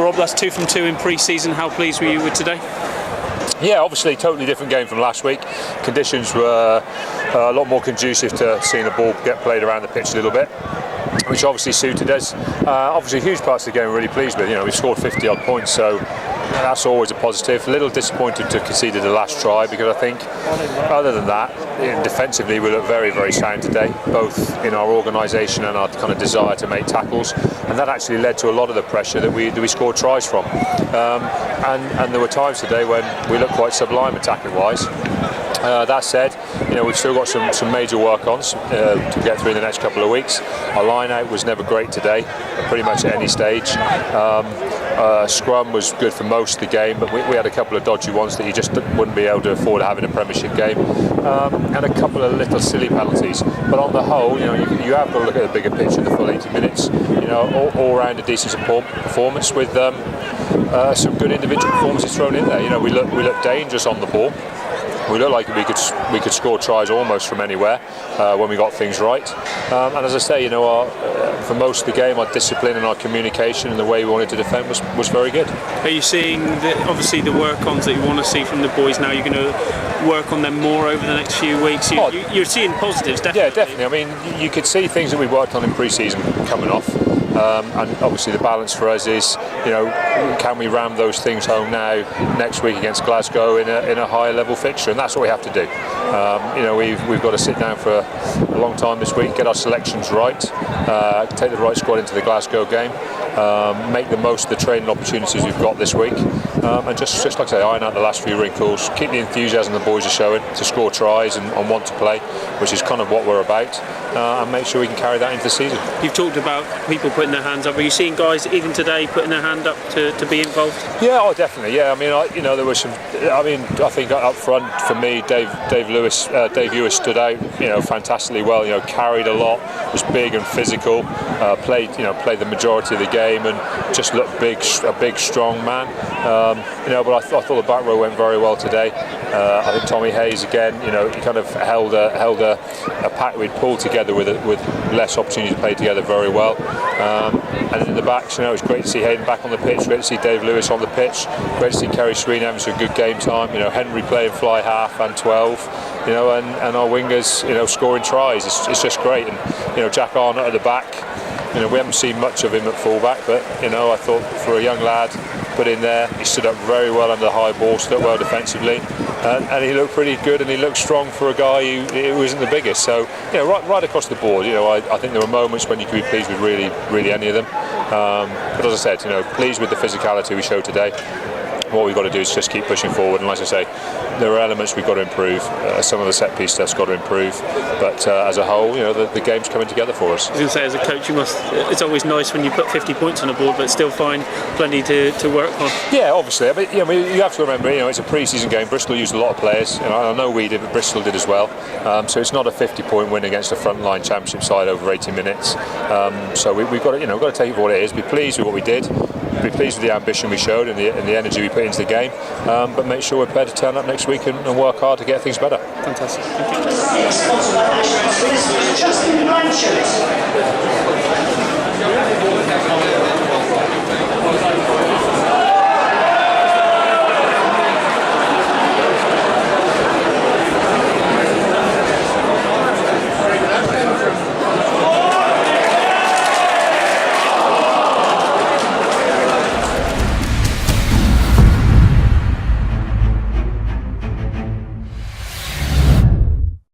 Rob, that's 2 from 2 in pre-season. How pleased were you with today? Yeah, obviously totally different game from last week. Conditions were a lot more conducive to seeing the ball get played around the pitch a little bit, which obviously suited us. Obviously huge parts of the game we're really pleased with. You know, we scored 50 odd points, so that's always a positive. A little disappointed to concede the last try, because I think other than that, defensively we look very, very sound today, both in our organisation and our kind of desire to make tackles, and that actually led to a lot of the pressure that we scored tries from. And there were times today when we looked quite sublime attacking wise. That said, you know, we've still got some major work-ons to get through in the next couple of weeks. Our line-out was never great today, pretty much at any stage. Scrum was good for most of the game, but we had a couple of dodgy ones that you just wouldn't be able to afford having a Premiership game, and a couple of little silly penalties. But on the whole, you know, you have got to look at the bigger picture, the full 80 minutes. You know, all round a decent performance with some good individual performances thrown in there. You know, we look dangerous on the ball. We looked like we could score tries almost from anywhere when we got things right. And as I say, you know, for most of the game, our discipline and our communication and the way we wanted to defend was very good. Are you seeing obviously the work-ons that you want to see from the boys now? You're going to work on them more over the next few weeks. You're seeing positives, definitely. Yeah, definitely. I mean, you could see things that we worked on in pre-season coming off. And obviously the balance for us is, you know, can we ram those things home now next week against Glasgow in a higher level fixture, and that's what we have to do. You know, we've got to sit down for a long time this week, get our selections right, take the right squad into the Glasgow game, make the most of the training opportunities we've got this week, and just like I say, iron out the last few wrinkles, keep the enthusiasm the boys are showing to score tries and want to play, which is kind of what we're about, and make sure we can carry that into the season. You've talked about people putting their hands up. Are you seeing guys even today putting their hand up to be involved? Yeah, oh, definitely. Yeah, I mean, you know, there was some. I mean, I think up front for me, Dave Lewis stood out. You know, fantastically well. You know, carried a lot, was big and physical. Played the majority of the game and just looked a big, strong man. You know, but I thought the back row went very well today. I think Tommy Hayes again. You know, he kind of held a pack we'd pulled together with less opportunity to play together very well. And in the backs, you know, it was great to see Hayden back on the pitch, great to see Dave Lewis on the pitch, great to see Kerry Sween having some good game time, you know, Henry playing fly half and 12, you know, and our wingers, you know, scoring tries. It's just great. And, you know, Jack Arnott at the back, you know, we haven't seen much of him at fullback, but, you know, I thought for a young lad put in there, he stood up very well under the high ball, stood up well defensively, and he looked pretty good, and he looked strong for a guy who isn't the biggest. So, you know, right across the board, you know, I think there were moments when you could be pleased with really any of them. But as I said, you know, pleased with the physicality we showed today. What we've got to do is just keep pushing forward, and like I say, there are elements we've got to improve. Some of the set piece stuff's got to improve, but as a whole, you know, the game's coming together for us. I was going to say, as a coach, it's always nice when you put 50 points on the board, but still find plenty to work on. Yeah, obviously. I mean, you know, you have to remember, you know, it's a pre-season game. Bristol used a lot of players. You know, I know we did, but Bristol did as well. So it's not a 50-point win against a frontline Championship side over 80 minutes. So we've got to, you know, got to take it for what it is. Be pleased with what we did. Be pleased with the ambition we showed and the energy we put into the game, but make sure we're prepared to turn up next week and work hard to get things better. Fantastic. Thank you.